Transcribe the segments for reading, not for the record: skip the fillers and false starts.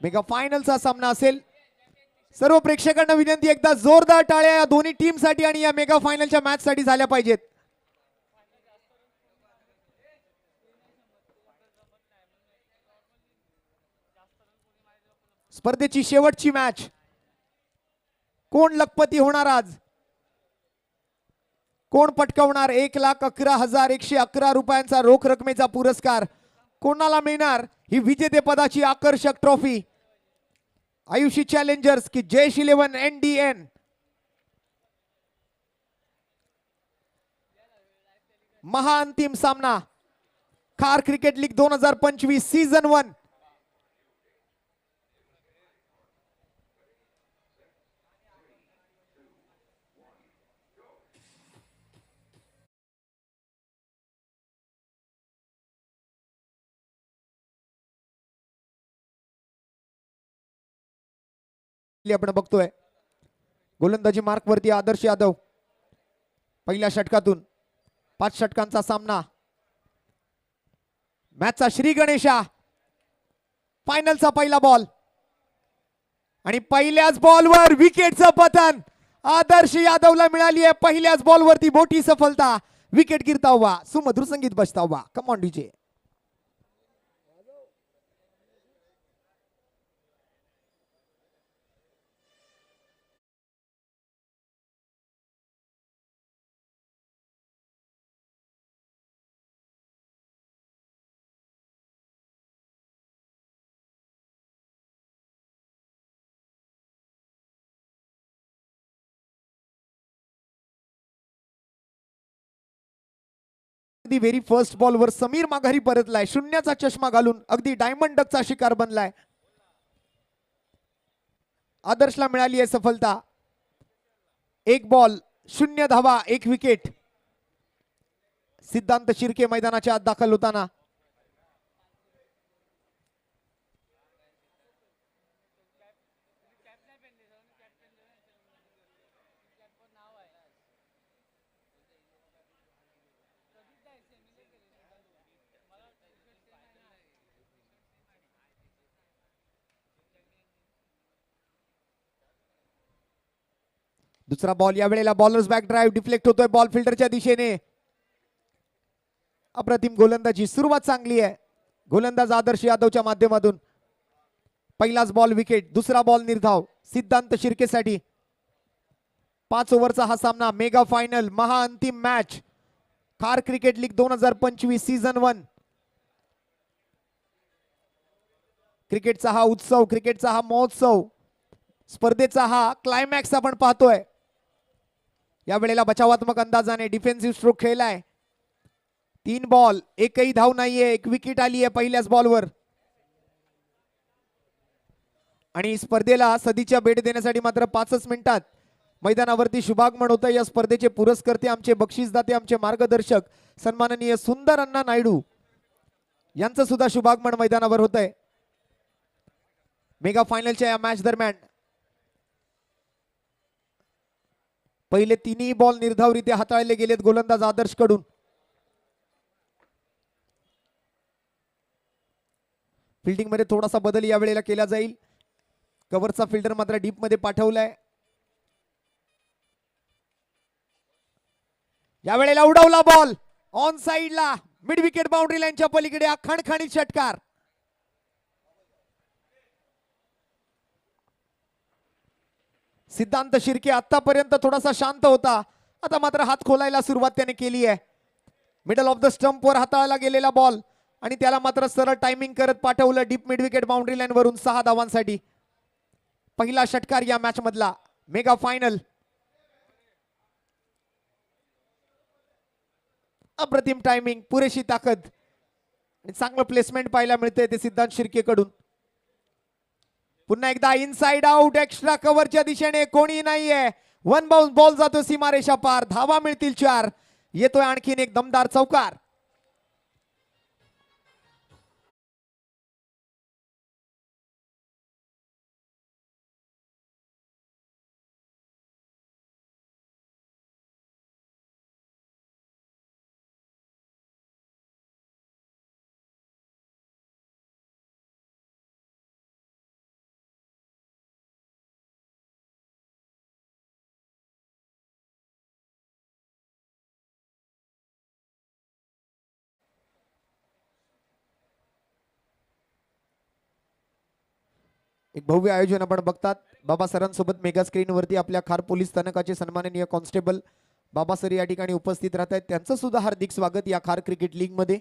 Mega फायनलचा सामना असेल. सर्व प्रेक्षकांना विनंती, एकदा जोरदार टाळ्या या दोन्ही टीम साठी आणि या मेगा फायनलच्या मॅच साठी झाल्या पाहिजेत. स्पर्धेची शेवटची मॅच. कोण लखपती होणार आज? कोण पटकावणार 1,11,111 रुपयांचा रोख रकमेचा पुरस्कार? कोणाला मिळणार ही विजेतेपदाची आकर्षक ट्रॉफी? आयुषी चॅलेंजर्स की जयश 11 NDN? महाअंतिम सामना खार क्रिकेट लीग 2025 सीझन 1. आपण बघतोय गोलंदाजी मार्क वरती आदर्श यादव. पहिल्या षटकातून 5 षटकांचा सामना. मॅचचा श्री गणेशा. फायनलचा पहिला बॉल आणि पहिल्याच बॉलवर विकेटचं पतन आदर्श यादवला मिळाली आहे. पहिल्याच बॉलवरती मोठी सफलता. विकेट गिरता हुआ, सुमधुर संगीत बजता हुआ. Come on DJ. Very first बॉलवर समीर माघारी परतलाय. शून्याचा चष्मा घालून अगदी डायमंड डकचा शिकार बनलाय. आदर्शला मिळाली आहे सफलता. 1 बॉल 0 धावा 1 विकेट. सिद्धांत शिर्के मैदानाच्या आत दाखल होताना. दुसरा बॉल या वेळेला बॉलर्स बॅक ड्राइव्ह डिफ्लेक्ट होतोय बॉल फिल्डरच्या दिशेने. अप्रतिम गोलंदाजी. सुरुवात चांगली आहे गोलंदाज आदर्श यादवच्या माध्यमातून. पहिलाच बॉल विकेट. दुसरा बॉल निर्धाव सिद्धांत शिर्केसाठी. 5 ओव्हरचा हा सामना. मेगा फायनल महाअंतिम मॅच खार क्रिकेट लीग 2025 सीझन 1. क्रिकेटचा हा उत्सव, क्रिकेटचा हा महोत्सव, स्पर्धेचा हा क्लायमॅक्स आपण पाहतोय. या वेळेला बचावात्मक अंदाजाने डिफेन्सिव्ह स्ट्रोक खेळलाय. 3 बॉल एकही धाव नाहीये. 1 विकेट आली आहे पहिल्याच बॉलवर. आणि स्पर्धेला सदीच्या भेट देण्यासाठी मात्र 5च मिनिटात मैदानावरती शुभागमन होतं. या स्पर्धेचे पुरस्कर्ते, आमचे बक्षीसदाते, आमचे मार्गदर्शक सन्माननीय सुंदर अण्णा नायडू यांचं सुद्धा शुभागमन मैदानावर होतंय. मेगा फायनलच्या या मॅच दरम्यान पहिले 3ही बॉल निर्धावरित्या हाताळले गेलेत गोलंदाज आदर्श कडून. फिल्डिंग मध्ये थोडासा बदल या वेळेला केला जाईल. कव्हरचा फिल्डर मात्र डीप मध्ये पाठवलाय. या वेळेला उडवला बॉल ऑन साइडला. मिड विकेट बाउंड्री लाईनच्या पलीकडे हा खणखणीत षटकार. सिद्धांत शिर्के आतापर्यंत थोडासा शांत होता. आता मात्र हात खोलायला सुरुवात त्याने केली आहे. मिडल ऑफ द स्टंपवर हाताळला गेलेला बॉल आणि त्याला मात्र सरळ टायमिंग करत पाठवलं deep mid wicket boundary line वरून 6 धावांसाठी. पहिला षटकार या मॅच मधला. Mega final. अप्रतिम टायमिंग, पुरेशी ताकद आणि चांगलं प्लेसमेंट पाहायला मिळतंय ते सिद्धांत शिर्के कडून. पुन्हा एकदा इनसाइड आउट. एक्स्ट्रा कव्हरच्या दिशेने कोणी नाहीये. 1 बाउन्स बॉल जातो सीमारेषा पार. धावा मिळतील 4. येतोय आणखीन एक दमदार चौकार. एक भव्य आयोजन आपण बघतात. बाबा सरांसोबत मेगा स्क्रीन वरती आपल्या खार पोलीस स्थानकाचे सन्माननीय कॉन्स्टेबल बाबा सर या ठिकाणी उपस्थित राहत आहेत. त्यांचं सुद्धा हार्दिक स्वागत या खार क्रिकेट लीग मध्ये.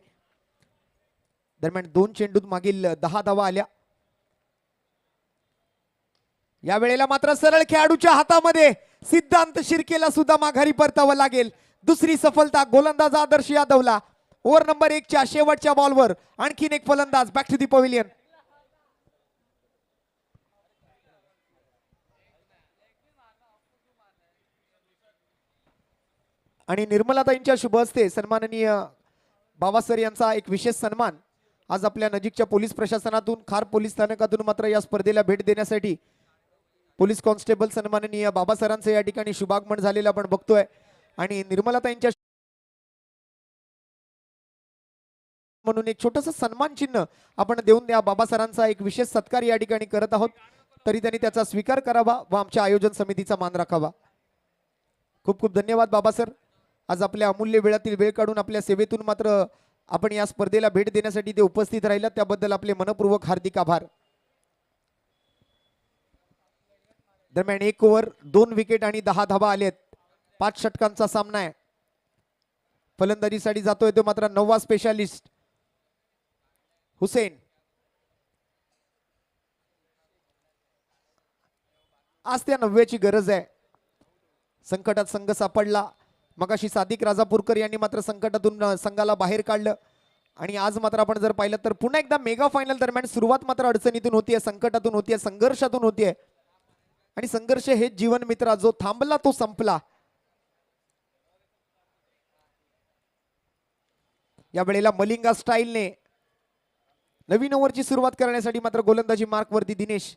दरम्यान 2 चेंडूत मागील 10 धावा आल्या. या वेळेला मात्र सरळ खेळाडूच्या हातामध्ये सिद्धांत शिर्केला सुद्धा माघारी परतावं लागेल. दुसरी सफलता गोलंदाज आदर्श यादवला. ओव्हर नंबर 1 च्या शेवटच्या बॉलवर आणखीन एक फलंदाज बॅक टू दी पवेलियन. आणि निर्मलाताईंच्या शुभ हस्ते सन्माननीय बाबा सर यांचा एक विशेष सन्मान आज आपल्या नजीकच्या पोलीस प्रशासनातून खार पोलीस स्थानकातून मात्र या स्पर्धेला भेट देण्यासाठी पोलीस कॉन्स्टेबल सन्माननीय बाबा सरांचं या ठिकाणी शुभागमन झालेलं आपण बघतोय. आणि निर्मलाताईंच्या म्हणून एक छोटस सन्मान चिन्ह आपण देऊन द्या. बाबा सरांचा एक विशेष सत्कार या ठिकाणी करत आहोत, तरी त्यांनी त्याचा स्वीकार करावा व आमच्या आयोजन समितीचा मान राखावा. खूप खूप धन्यवाद बाबा सर. आज आपल्या अमूल्य वेळातील वेळ काढून आपल्या सेवेतून मात्र आपण या स्पर्धेला भेट देण्यासाठी ते उपस्थित राहिलात, त्याबद्दल आपले मनपूर्वक हार्दिक आभार. दरम्यान 1 ओव्हर 2 विकेट आणि 10 धावा आलेत. 5 षटकांचा सामना आहे. फलंदाजीसाठी जातोय तो मात्र 9वा स्पेशालिस्ट हुसेन. आज त्या 9व्याची गरज आहे. संकटात संघ सापडला. मगाशी सादिक राजापूरकर यांनी मात्र संकटातून संघाला बाहेर काढलं. आणि आज मात्र आपण जर पाहिलं तर पुन्हा एकदा मेगा फायनल दरम्यान सुरुवात मात्र अडचणीतून होतीये, संकटातून होतीये, संघर्षातून होतीये. आणि संघर्ष हेच जीवन मित्रा. जो थांबला तो संपला. या वेळेला मलिंगा स्टाईलने नवीन ओव्हरची सुरुवात करण्यासाठी मात्र गोलंदाजी मार्क वरती दिनेश.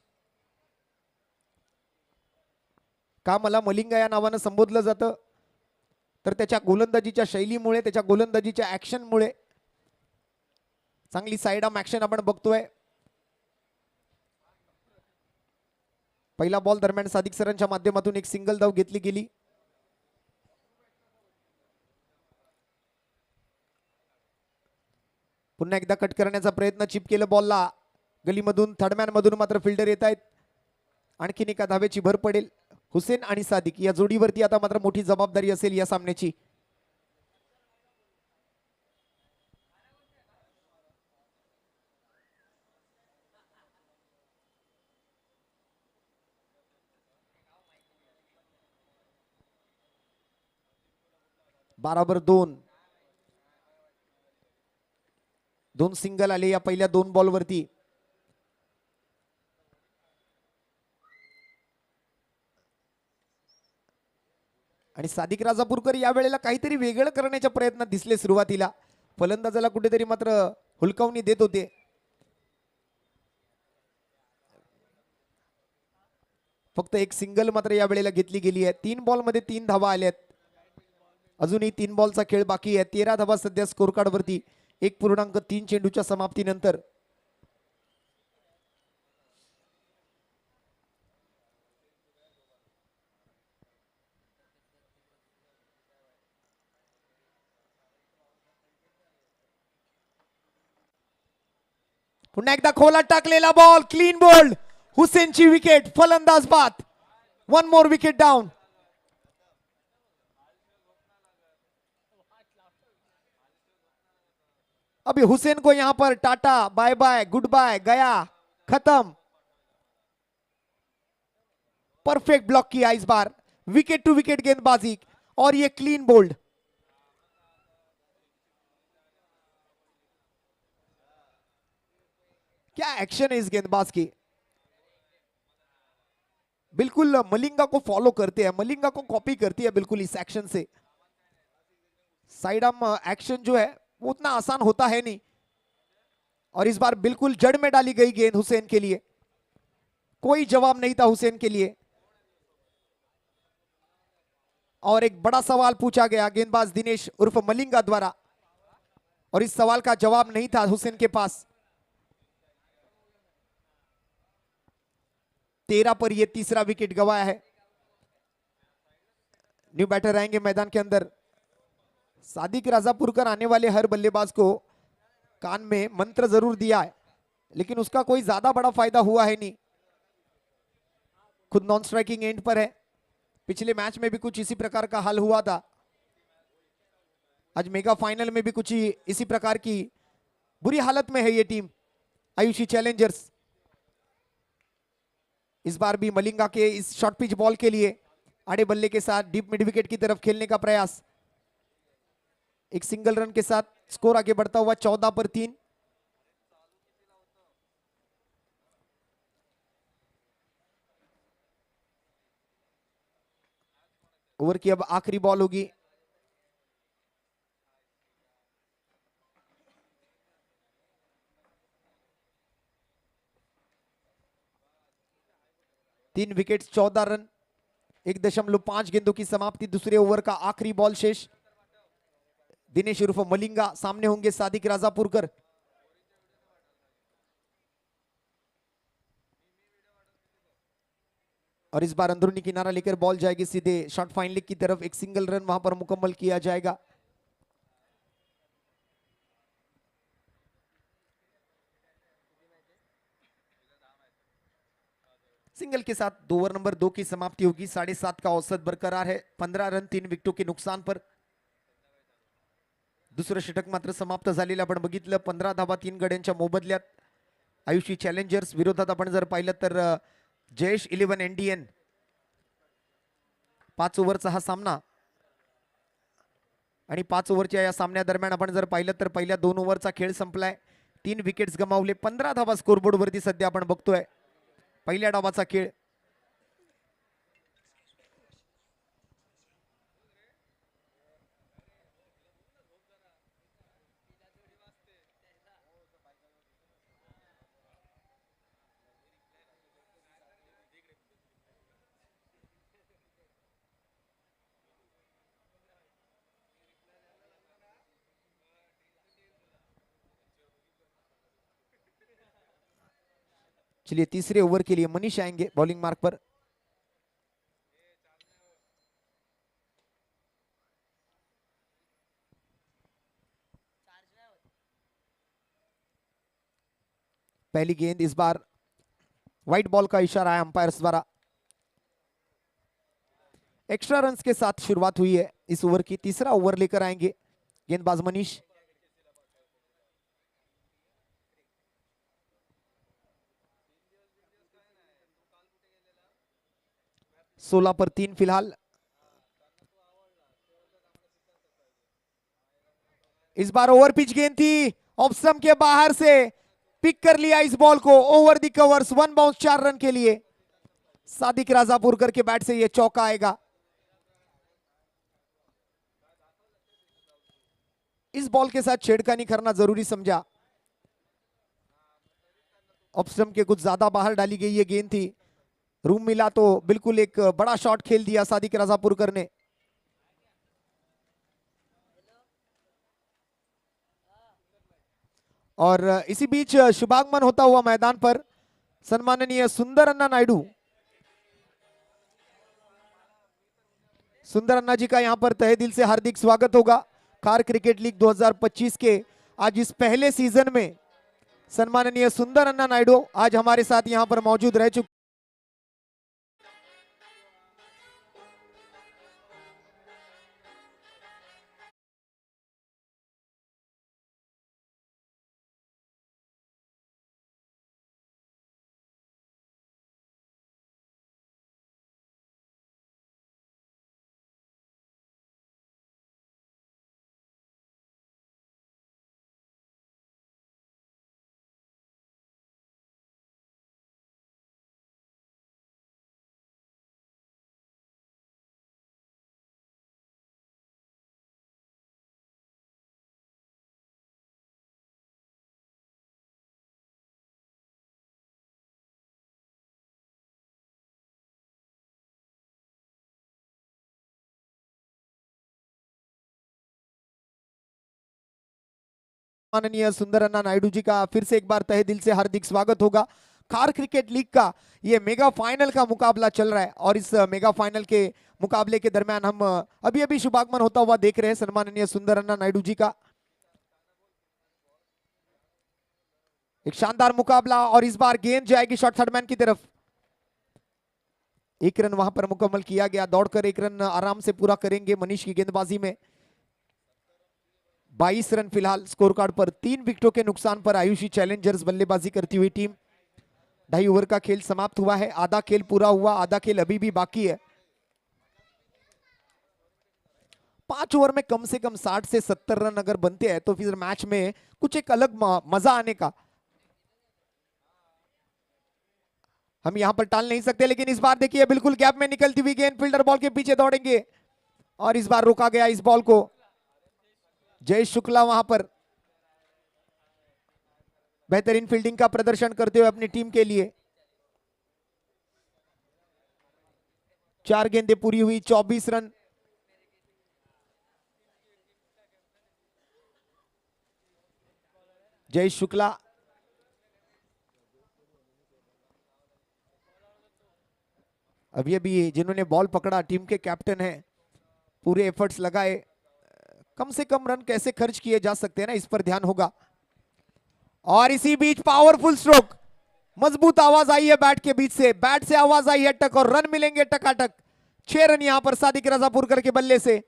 का मला मलिंगा या नावानं संबोधलं जातं तर त्याच्या गोलंदाजीच्या शैलीमुळे, त्याच्या गोलंदाजीच्या ऍक्शनमुळे. चांगली साइड आर्म ऍक्शन आपण बघतोय. पहिला बॉल दरम्यान सादिक सरांच्या माध्यमातून एक सिंगल धाव घेतली गेली. पुन्हा एकदा कट करण्याचा प्रयत्न, चिप केलं बॉलला. गलीमधून थर्डमॅन मधून मात्र फिल्डर येत आहेत. आणखीन एका धावेची भर पडेल. हुसेन आणि सादिक या जोडीवरती आता मात्र मोठी जबाबदारी असेल या सामन्याची. बराबर 2 सिंगल आले या पहिल्या 2 बॉल वरती. आणि सादिक राजापूरकर या वेळेला काहीतरी वेगळं करण्याच्या प्रयत्नात दिसले. सुरुवातीला फलंदाजाला कुठेतरी मात्र हुलकावणी देत होते. फक्त एक सिंगल मात्र या वेळेला घेतली गेली आहे. 3 बॉल मध्ये 3 धावा आल्यात. अजूनही 3 बॉलचा खेळ बाकी आहे. 13 धावा सध्या स्कोर कार्ड वरती 1.3 चेंडूच्या समाप्तीनंतर. पुन्हा एकदा खोलात टाकलेला बॉल, क्लीन बोल्ड. हुसेनची विकेट, फलंदाज बाद. 1 मोर विकेट डाउन. अभी हुसैन को यहां पर ta-ta bye bye goodbye, गया, खत्म. परफेक्ट ब्लॉक किया इस बार. विकेट टू विकेट गेंदबाजी और ये क्लीन बोल्ड. क्या एक्शन है इस गेंदबाज की. बिल्कुल मलिंगा को फॉलो करते हैं, मलिंगा को कॉपी करती है बिल्कुल इस एक्शन से. साइड आर्म एक्शन जो है वो उतना आसान होता है नहीं. और इस बार बिल्कुल जड़ में डाली गई गेंद हुसैन के लिए. कोई जवाब नहीं था हुसैन के लिए. और एक बड़ा सवाल पूछा गया गेंदबाज दिनेश उर्फ मलिंगा द्वारा, और इस सवाल का जवाब नहीं था हुसैन के पास. 13 पर ये तीसरा विकेट गवाया है. न्यू बैटर आएंगे मैदान के अंदर. सादिक राजापुरकर आने वाले हर बल्लेबाज को कान में मंत्र जरूर दिया है, लेकिन उसका कोई ज्यादा बड़ा फायदा हुआ है नहीं. खुद नॉन स्ट्राइकिंग एंड पर है। पिछले मैच में भी कुछ इसी प्रकार का हाल हुआ था। आज मेगा फाइनल में भी कुछ इसी प्रकार की बुरी हालत में है ये टीम आयुषी चैलेंजर्स। इस बार भी मलिंगा के इस शॉर्ट पिच बॉल के लिए आड़े बल्ले के साथ डीप मिड विकेट की तरफ खेलने का प्रयास। एक सिंगल रन के साथ स्कोर आगे बढ़ता हुआ 14 पर 3। ओवर की अब आखिरी बॉल होगी। तीन विकेट 14 रन 1.5 गेंदों की समाप्ति। दूसरे ओवर का आखिरी बॉल शेष। दिनेश उर्फ मलिंगा सामने होंगे सादिक राजापुरकर। और इस बार अंदरूनी किनारा लेकर बॉल जाएगी सीधे शॉर्ट फाइन लेग की तरफ। एक सिंगल रन वहां पर मुकम्मल किया जाएगा। सिंगल के साथ ओवर नंबर 2 की समाप्ति होगी। 7.5 का औसत बरकरार है। 15 रन 3 विकेटों के नुकसान पर। दुसरं षटक मात्र समाप्त झालेलं आपण बघितलं। 15 धावा 3 गड्यांच्या मोबदल्यात आयुषी चॅलेंजर्स विरोधात आपण जर पाहिलं तर जयेश 11 एनडीएन। 5 ओव्हरचा हा सामना आणि 5 ओव्हरच्या या सामन्यादरम्यान आपण जर पाहिलं तर पहिल्या 2 ओव्हरचा खेळ संपलाय। 3 विकेट्स गमावले। 15 धावा स्कोरबोर्ड वरती सध्या आपण बघतोय पहिल्या डावाचा खेळ। चलिए तीसरे ओवर के लिए मनीष आएंगे बॉलिंग मार्क पर। पहली गेंद इस बार व्हाइट बॉल का इशारा है अंपायर्स द्वारा। एक्स्ट्रा रन्स के साथ शुरुआत हुई है इस ओवर की। तीसरा ओवर लेकर आएंगे गेंदबाज मनीष। 16 पर 3 फिलहाल। इस बार ओवर पिच गेंद थी, ऑफ स्टंप के बाहर से पिक कर लिया इस बॉल को over the covers. 1 bounce 4 run के लिए। सादिक राजापुरकर के बैट से यह चौका आएगा। इस बॉल के साथ छेड़खानी करना जरूरी समझा। ऑफ स्टंप के कुछ ज्यादा बाहर डाली गई ये गेंद थी। रूम मिला तो बिल्कुल एक बड़ा शॉट खेल दिया सादिक राजापुरकर ने। और इसी बीच शुभागमन होता हुआ मैदान पर सम्माननीय सुंदर अन्ना नायडू। सुंदर अन्ना जी का यहां पर तहे दिल से हार्दिक स्वागत होगा। खार क्रिकेट लीग 2025 के आज इस पहले सीजन में सम्माननीय सुंदर अन्ना नायडू आज हमारे साथ यहां पर मौजूद रह चुके। माननीय सुंदर अन्ना नायडू जी का फिर से एक बार तहे दिल से हार्दिक स्वागत होगा। खार क्रिकेट लीग का ये मेगा फाइनल का मुकाबला चल रहा है और इस मेगा फाइनल के मुकाबले के दरमियान हम अभी अभी शुभागमन होता हुआ देख रहे हैं सम्माननीय सुंदर अन्ना नायडू जी का। एक शानदार मुकाबला और इस बार गेंद जाएगी शॉर्ट थर्ड मैन की तरफ। एक रन वहां पर मुकम्मल किया गया, दौड़कर एक रन आराम से पूरा करेंगे मनीष की गेंदबाजी में। 22 रन फिलहाल स्कोर कार्ड पर। 3 विकेटों के नुकसान पर आयुषी चैलेंजर्स बल्लेबाजी करती हुई टीम। 2.5 ओवर का खेल समाप्त हुआ है, आधा खेल पूरा हुआ, आधा खेल अभी भी बाकी है। 5 ओवर में कम से कम 60 से 70 रन अगर बनते हैं तो फिर मैच में कुछ एक अलग मजा आने का हम यहां पर टाल नहीं सकते। लेकिन इस बार देखिए बिल्कुल गैप में निकलती हुई गेंद, फील्डर बॉल के पीछे दौड़ेंगे और इस बार रोका गया इस बॉल को। जय शुक्ला वहां पर बेहतरीन फील्डिंग का प्रदर्शन करते हुए अपनी टीम के लिए। 4 गेंदें पूरी हुई, 24 रन। जय शुक्ला अभी अभी जिन्होंने बॉल पकड़ा टीम के कैप्टन हैं, पूरे एफर्ट्स लगाए। कम से कम रन कैसे खर्च किए जा सकते हैं ना, इस पर ध्यान होगा। और इसी बीच पावरफुल स्ट्रोक, मजबूत आवाज आई है बैट के बीच से, बैट से आवाज आई है टक और रन मिलेंगे टकाटक। 6 रन यहां पर सादिक रजापुरकर के बल्ले से।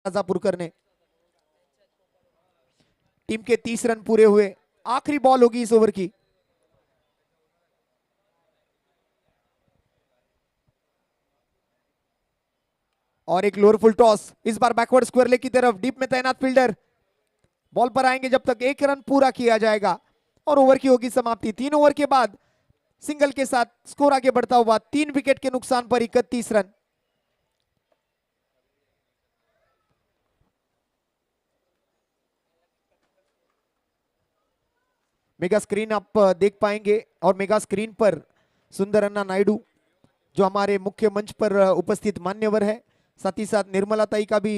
रजापुरकर ने, टीम के 30 रन पूरे हुए, आखिरी बॉल होगी इस ओवर की। और एक लोअर फुल टॉस, इस बार बैकवर्ड स्क्वायर लेग की तरफ, डीप में तैनात फील्डर बॉल पर आएंगे जब तक 1 रन पूरा किया जाएगा और ओवर की होगी समाप्ति। 3 ओवर के बाद सिंगल के साथ स्कोर आगे बढ़ता हुआ 3 विकेट के नुकसान पर 31 रन। मेगा स्क्रीन आप देख पाएंगे और मेगा स्क्रीन पर सुंदर अन्ना नायडू जो हमारे मुख्य मंच पर उपस्थित मान्यवर है, साथ ही साथ निर्मला ताई का भी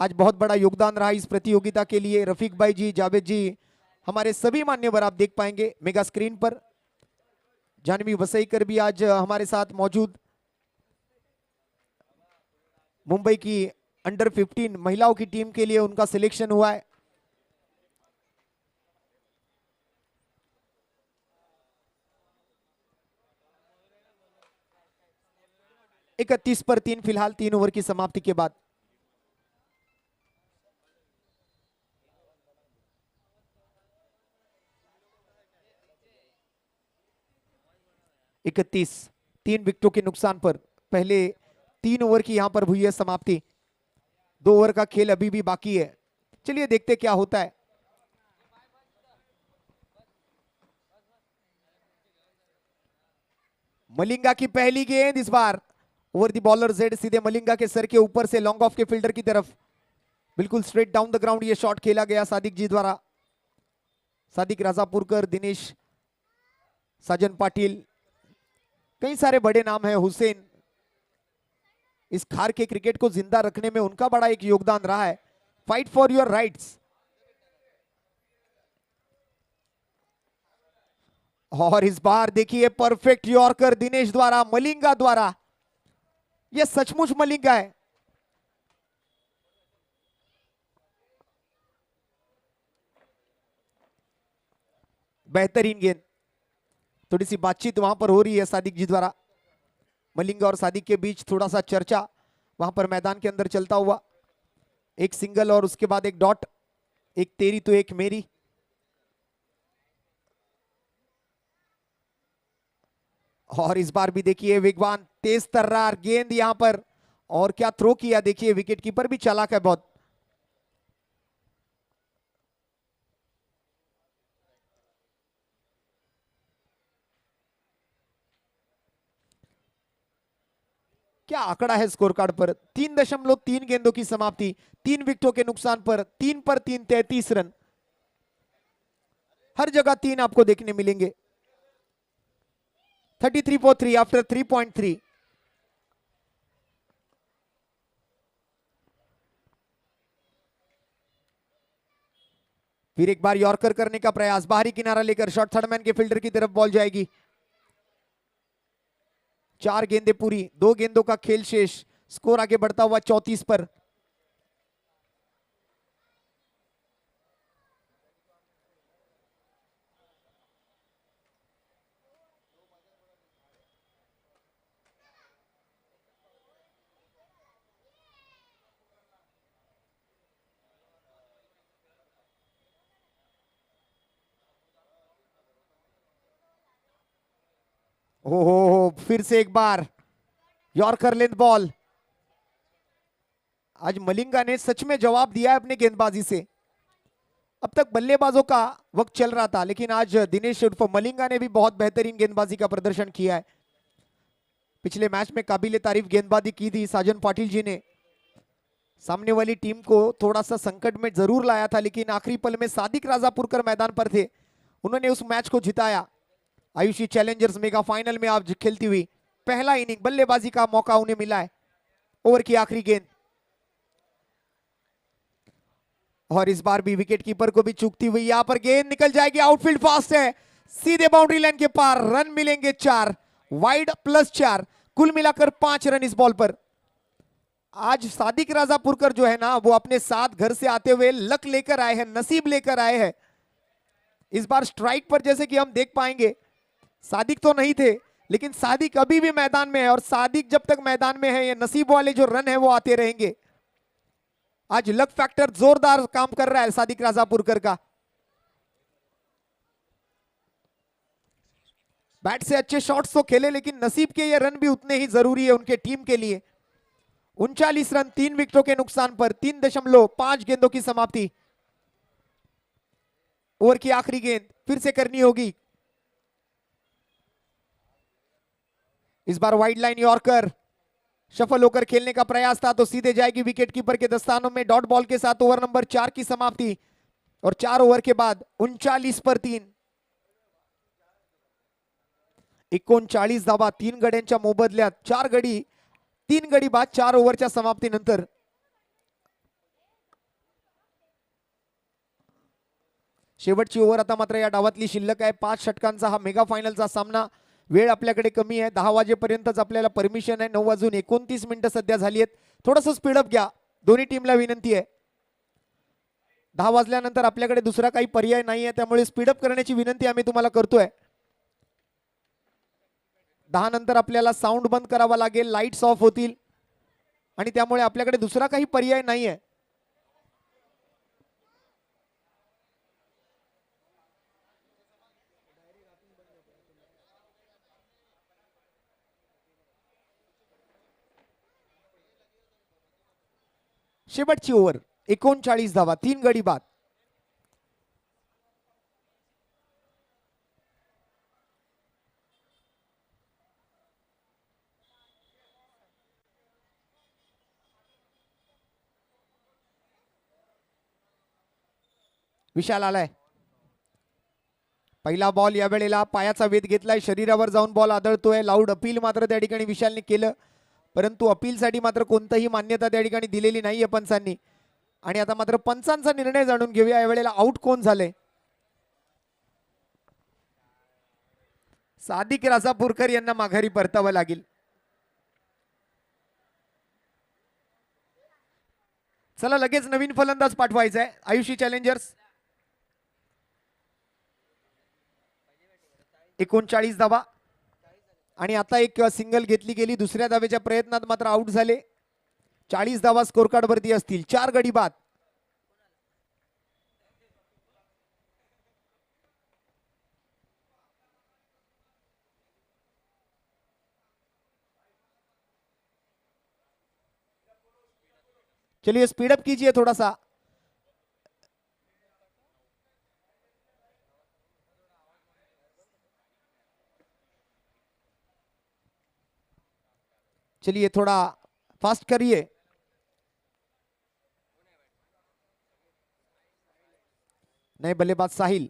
आज बहुत बड़ा योगदान रहा इस प्रतियोगिता के लिए। रफीक भाई जी, जावेद जी, हमारे सभी मान्यवर आप देख पाएंगे मेगा स्क्रीन पर। जानवी वसईकर भी आज हमारे साथ मौजूद। मुंबई की अंडर 15 महिलाओं की टीम के लिए उनका सिलेक्शन हुआ है। इकतीस पर 3 फिलहाल 3 ओवर की समाप्ति के बाद। इकतीस, 3 विकेटों के नुकसान पर पहले 3 ओवर की यहां पर हुई है समाप्ति। 2 ओवर का खेल अभी भी बाकी है, चलिए देखते क्या होता है। मलिंगा की पहली गेंद, इस बार ओवर द बॉलर जेड, सीधे मलिंगा के सर के ऊपर से लॉन्ग ऑफ के फील्डर की तरफ, बिल्कुल स्ट्रेट डाउन द ग्राउंड ये शॉट खेला गया सादिक जी द्वारा। सादिक राजापुरकर, दिनेश साजन पाटिल, कई सारे बड़े नाम हैं, हुसैन। इस खार के क्रिकेट को जिंदा रखने में उनका बड़ा एक योगदान रहा है। Fight for your rights. और इस बार देखिए परफेक्ट यॉर्कर दिनेश द्वारा, मलिंगा द्वारा। यह सचमुच मलिंगा है। बेहतरीन गेंद। थोड़ी सी बातचीत वहां पर हो रही है सादिक जी द्वारा, मलिंगा और सादिक के बीच थोड़ा सा चर्चा वहां पर मैदान के अंदर चलता हुआ। एक सिंगल और उसके बाद एक डॉट, एक तेरी तो एक मेरी। और इस बार भी देखिए वेगवान तेज तर्रार गेंद यहां पर, और क्या थ्रो किया देखिए, विकेट कीपर भी चालाक है बहुत। क्या आंकड़ा है स्कोर कार्ड पर, 3.3 गेंदों की समाप्ति, 3 विकेटों के नुकसान पर 3 पर 3, 33 रन। हर जगह 3 आपको देखने मिलेंगे। 33 for 3 आफ्टर 3.3। फिर एक बार यॉर्कर करने का प्रयास, बाहरी किनारा लेकर शॉर्ट थर्ड मैन के फील्डर की तरफ बॉल जाएगी। 4 गेंदें पूरी, 2 गेंदों का खेल शेष, स्कोर आगे बढ़ता हुआ 34 पर। हो, फिर से एक बार यॉर्कर लेंथ बॉल। आज मलिंगा ने सच में जवाब दिया है अपने गेंदबाजी से। अब तक बल्लेबाजों का वक्त चल रहा था, लेकिन आज दिनेश उर्फ मलिंगा ने भी बहुत बेहतरीन गेंदबाजी का प्रदर्शन किया है। पिछले मैच में काबिले तारीफ गेंदबाजी की थी साजन पाटिल जी ने। सामने वाली टीम को थोड़ा सा संकट में जरूर लाया था, लेकिन आखिरी पल में सादिक राजापुरकर मैदान पर थे, उन्होंने उस मैच को जिताया। आयुषी चैलेंजर्स मेगा फाइनल में आज खेलती हुई पहला इनिंग बल्लेबाजी का मौका उन्हें मिला है। ओवर की आखिरी गेंद, और इस बार भी विकेट कीपर को भी चूकती हुई यहां पर गेंद निकल जाएगी। आउटफील्ड फास्ट है, सीधे बाउंड्री लाइन के पार। रन मिलेंगे 4, वाइड +4, कुल मिलाकर 5 रन इस बॉल पर। आज सादिक राजापुरकर जो है ना, वो अपने साथ घर से आते हुए लक लेकर आए हैं, नसीब लेकर आए हैं। इस बार स्ट्राइक पर जैसे कि हम देख पाएंगे, सादिक तो नहीं थे, लेकिन सादिक अभी भी मैदान में है, और सादिक जब तक मैदान में है, ये नसीब वाले जो रन है वो आते रहेंगे। आज लक फैक्टर जोरदार काम कर रहा है सादिक राजापुरकर का। बैट से अच्छे शॉट्स तो खेले, लेकिन नसीब के ये रन भी उतने ही जरूरी है उनके टीम के लिए। 39 रन 3 विकेटों के नुकसान पर 3.5 गेंदों की समाप्ति। ओवर की आखिरी गेंद फिर से करनी होगी। इस बार वाइड लाइन यॉर्कर, सफल होकर खेलने का प्रयास था तो सीधे जाएगी विकेट कीपर के दस्तानों में। डॉट बॉल के साथ ओवर नंबर 4 की समाप्ति, और 4 ओवर के बाद 39 पर 3, 39 धावा 3 गड्यांच्या मोबदल्यात 4 गडी, 3 गडी बाद 4 ओव्हरच्या समाप्तीनंतर। शेवटची ओव्हर आता मात्र या डावातली शिल्लक आहे। 5 षटकांचा हा मेगा फायनलचा सामना। वेळ आपल्याकडे कमी आहे, 10 वाजेपर्यंतच आपल्याला परमिशन आहे। 9:29 सध्या झाली आहेत। थोडंसं स्पीडअप घ्या, दोन्ही टीमला विनंती आहे। 10 वाजल्यानंतर आपल्याकडे दुसरा काही पर्याय नाही आहे, त्यामुळे स्पीडअप करण्याची विनंती आम्ही तुम्हाला करतोय। 10 नंतर आपल्याला साऊंड बंद करावा लागेल, लाईट्स ऑफ होतील, आणि त्यामुळे आपल्याकडे दुसरा काही पर्याय नाही आहे। शेवटची ओव्हर, 39 धावा 3 गडी बाद। विशाल आलाय, पहिला बॉल या वेळेला पायाचा वेध घेतलाय, शरीरावर जाऊन बॉल आदळतोय। लाऊड अपील मात्र त्या ठिकाणी विशालने केलं, परंतु अपीलसाठी मात्र कोणतीही मान्यता त्या ठिकाणी दिलेली नाहीये पंचांनी। आणि आता मात्र पंचांचा निर्णय जाणून घेऊया, या वेळेला आउट कोण झाले। सादिक राजापुरकर यांना माघारी परतावं लागेल। चला लगेच नवीन फलंदाज पाठवायचा आहे आयुषी चॅलेंजर्स। 39 धावा, आणि आता एक सिंगल घेतली गेली, दुसऱ्या धावेच्या प्रयत्नात मात्र आउट झाले। 40 धावा स्कोर कार्ड वरती असतील, 4 गडी बाद। चलिए स्पीड अप कीजिए थोड़ा सा। चलिए थोड़ा फास्ट करिए। नए बल्लेबाज साहिल,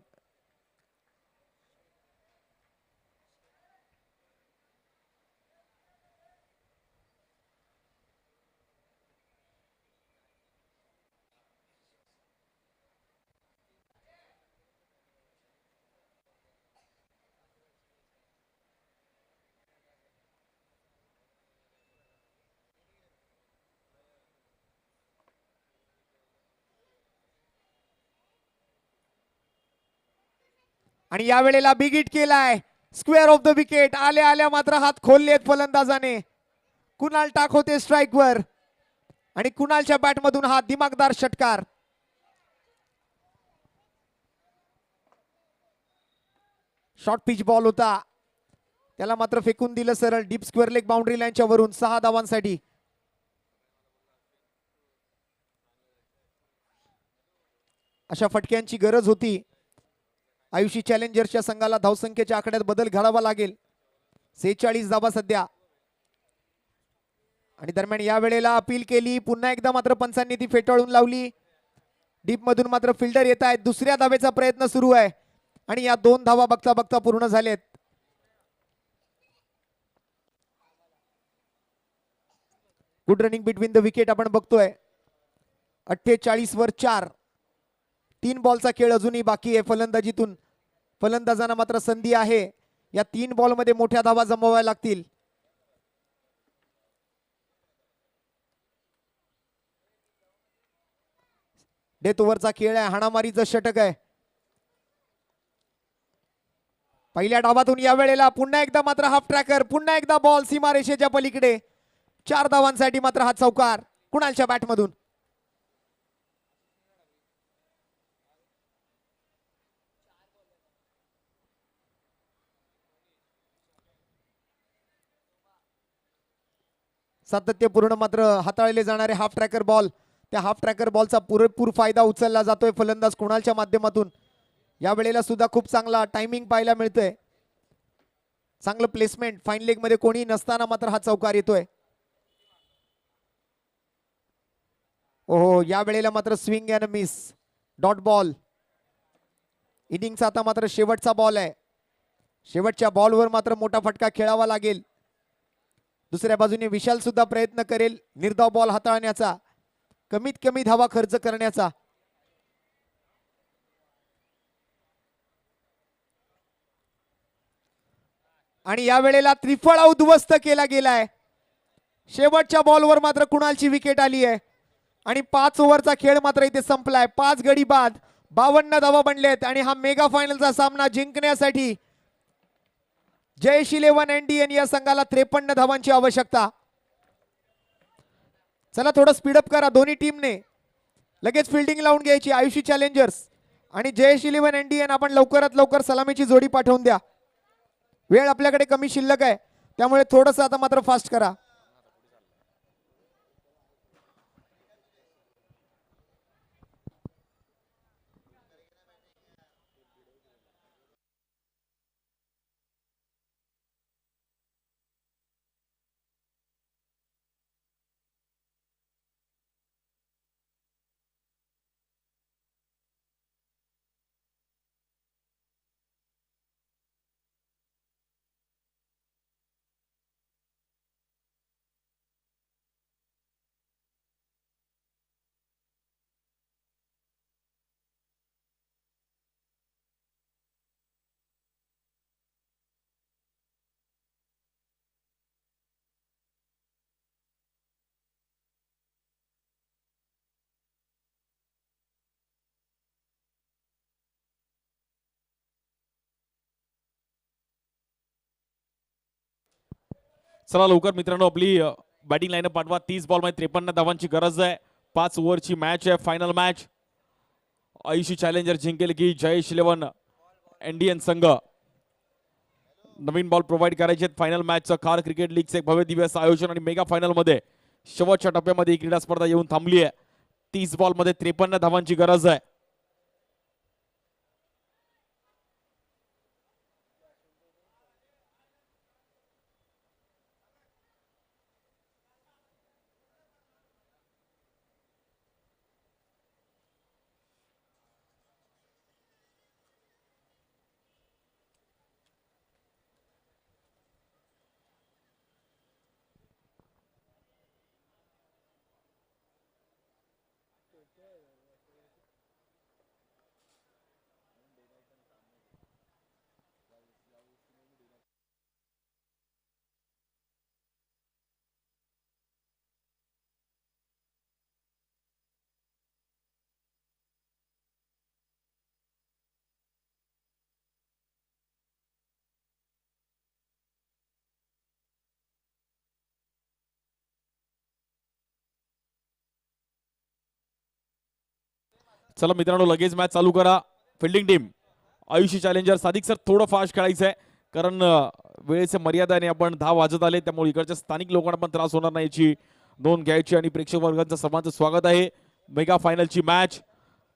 आणि या वेळेला बिग हिट केलाय, स्क्वेअर ऑफ द विकेट. आल्या आल्या मात्र हात खोललेत फलंदाजाने. कुणाल टाक होते स्ट्राइक वर आणि कुणालच्या बॅट मधून हा दिमागदार षटकार. शॉर्ट पिच बॉल होता, त्याला मात्र फेकून दिलं सरळ डीप स्क्वेअर लेग बाउंड्री लाईनच्या वरून 6 धावांसाठी. अशा फटक्यांची गरज होती. आयुषी चॅलेंजर्सच्या संघाला धावसंख्येच्या आकड्यात बदल घडावा लागेल. 46 धावा सध्या. आणि दरम्यान या वेळेला अपील केली, पुन्हा एकदा मात्र पंचांनी ती फेटाळून लावली. डीप मधून मात्र फिल्डर येत आहेत. दुसऱ्या धावेचा प्रयत्न सुरू आहे आणि या 2 धावा बघता बघता पूर्ण झालेत. Good running between the wicket आपण बघतोय. 48 वर 4. 3 बॉलचा खेळ अजूनही बाकी आहे फलंदाजीतून. फलंदाजांना मात्र संधी आहे, या 3 बॉल मध्ये मोठ्या धावा जमवाव्या लागतील. डेथ ओव्हरचा खेळ आहे, हाणामारीचं षटक आहे. पहिल्या डावातून या वेळेला पुन्हा एकदा मात्र हाफ ट्रॅकर, पुन्हा एकदा बॉल सीमारेषेच्या पलीकडे. 4 धावांसाठी मात्र हा चौकार कुणालच्या बॅटमधून. सातत्यपूर्ण मात्र हाताळले जाणारे हाफ ट्रॅकर बॉल. त्या हाफ ट्रॅकर बॉलचा पुरेपूर फायदा उचलला जातोय फलंदाज कुणालच्या माध्यमातून. या वेळेला सुद्धा खूप चांगला टायमिंग पाहायला मिळतोय. चांगलं प्लेसमेंट, फाईन लेग मध्ये कोणी नसताना मात्र हा चौकार येतोय. ओहो, या वेळेला मात्र swing and miss, dot ball. इनिंगचा आता मात्र शेवटचा बॉल आहे. शेवटच्या बॉलवर मात्र मोठा फटका खेळावा लागेल. दुसऱ्या बाजूने विशाल सुद्धा प्रयत्न करेल निर्धाव बॉल हाताळण्याचा, कमीत कमी धावा खर्च करण्याचा. आणि या वेळेला त्रिफळा उद्ध्वस्त केला गेलाय. शेवटच्या बॉलवर मात्र कुणालची विकेट आली आहे आणि 5 ओव्हरचा खेळ मात्र इथे संपलाय. 5 गडी बाद 52 धावा बनलेत आणि हा मेगा फायनलचा सामना जिंकण्यासाठी जयेश 11 इंडियन या संघाला 53 धावांची आवश्यकता. चला थोडं स्पीडअप करा दोन्ही टीमने. लगेच फिल्डिंग लावून घ्यायची आयुषी चॅलेंजर्स आणि जयेश 11 इंडियन. आपण लवकरात लवकर सलामीची जोडी पाठवून द्या. वेळ आपल्याकडे कमी शिल्लक आहे, त्यामुळे थोडंसं आता मात्र फास्ट करा. चला लवकर मित्रांनो आपली बॅटिंग लाईनअप पाठवा. 30 बॉल मध्ये 53 धावांची गरज आहे. 5 ओव्हरची मॅच आहे, फायनल मॅच. आयुषी चॅलेंजर जिंकेल की जयेश 11 इंडियन संघ. नवीन बॉल प्रोव्हाइड करायचे फायनल मॅचचं. खार क्रिकेट लीगचे एक भव्य दिवस आयोजन आणि मेगा फायनल मध्ये शेवटच्या टप्प्यामध्ये ही क्रीडा स्पर्धा येऊन थांबली आहे. 30 बॉल मध्ये 53 धावांची गरज आहे. चला मित्रांनो लगेच मॅच चालू करा. Fielding team Ayushi challenger. Sadiq sir थोडं फास्ट खेळायचं आहे कारण वेळेचे मर्यादाने आपण 10 वाजत आले, त्यामुळे इकडच्या स्थानिक लोकांना पण त्रास होणार नाही याची नोंद घ्यायची. आणि प्रेक्षक वर्गांचं सर्वांचं स्वागत आहे. मेगा फायनलची मॅच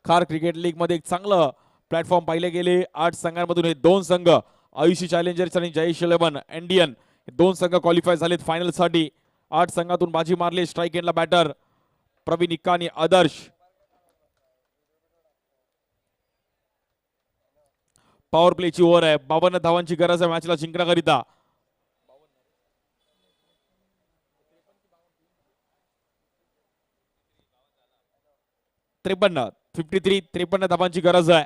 खार क्रिकेट लीग मध्ये एक चांगलं प्लॅटफॉर्म पाहिले गेले. 8 संघांमधून हे 2 संघ आयुषी चॅलेंजर्स आणि जयेश 11 इंडियन हे 2 संघ क्वालिफाय झालेत फायनल साठी. 8 संघातून बाजी मारली. स्ट्राईक एंडला बॅटर प्रवीण इक्का आणि आदर्श. पॉवर प्लेची ओव्हर आहे. 52 धावांची गरज आहे मॅचला जिंकण्याकरिता. त्रेपन्न 53 धावांची गरज आहे.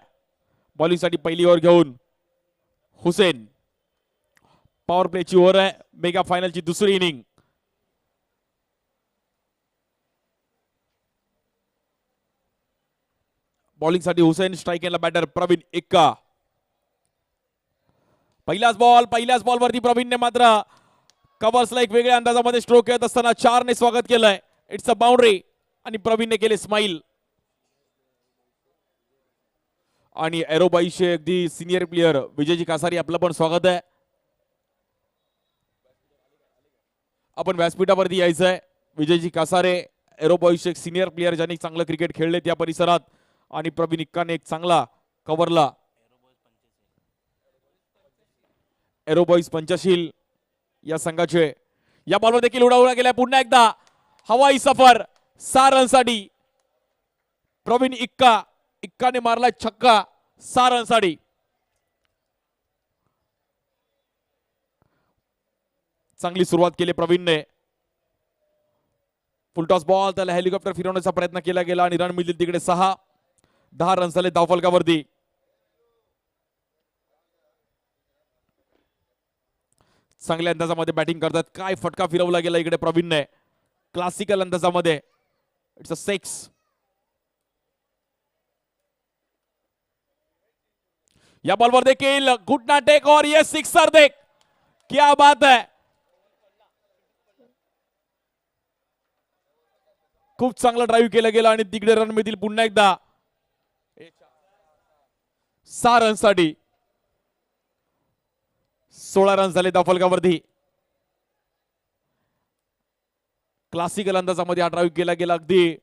बॉलिंग साठी पहिली ओव्हर घेऊन हुसेन. पॉवर प्लेची ओव्हर आहे. मेगा फायनलची दुसरी इनिंग. बॉलिंग साठी हुसेन. स्ट्राईक एंडला बॅटर प्रवीण इक्का. पहिल्याच बॉलवरती प्रवीणने मात्र कव्हर्सला एक वेगळ्या अंदाजामध्ये स्ट्रोक येत असताना 4 ने स्वागत केलंय. It's a boundary. आणि प्रवीणने केले स्माइल. आणि एरोबाईचे अगदी सिनियर प्लेयर विजयजी कासारी आपलं पण स्वागत आहे. आपण व्यासपीठावरती यायचंय. विजयजी कासारे एरोबॉईचे एक सिनियर प्लेयर ज्यांनी चांगलं क्रिकेट खेळले त्या परिसरात. आणि प्रवीण इक्काने एक चांगला कव्हरला. एरोबॉईज पंचशील या संघाचे. या बॉलवर देखील उडाउडा गेलाय. पुन्हा एकदा हवाई सफर 6 रनसाठी प्रवीण इक्का. इक्काने मारलाय छक्का 6 रनसाठी. चांगली सुरुवात केली प्रवीणने. फुलटॉस बॉल त्याला हेलिकॉप्टर फिरवण्याचा प्रयत्न केला गेला आणि रन मिळतील तिकडे 6. 10 रन झाले धावफलकावरती. चांगल्या अंदाजामध्ये बॅटिंग करतात. काय फटका फिरवला गेला इकडे प्रवीणने क्लासिकल अंदाजामध्ये. It's a 6. या बॉलवर देखील घुटना टेक और ये सिक्सर देख. क्या बात है. खूप चांगलं ड्राईव्ह केलं गेलं आणि तिकडे रन मिळतील पुन्हा एकदा 6 रनसाठी. 16 रन झाले धावफलकावरती. क्लासिकल अंदाजामध्ये हा ड्राईव्ह केला गेला. अगदी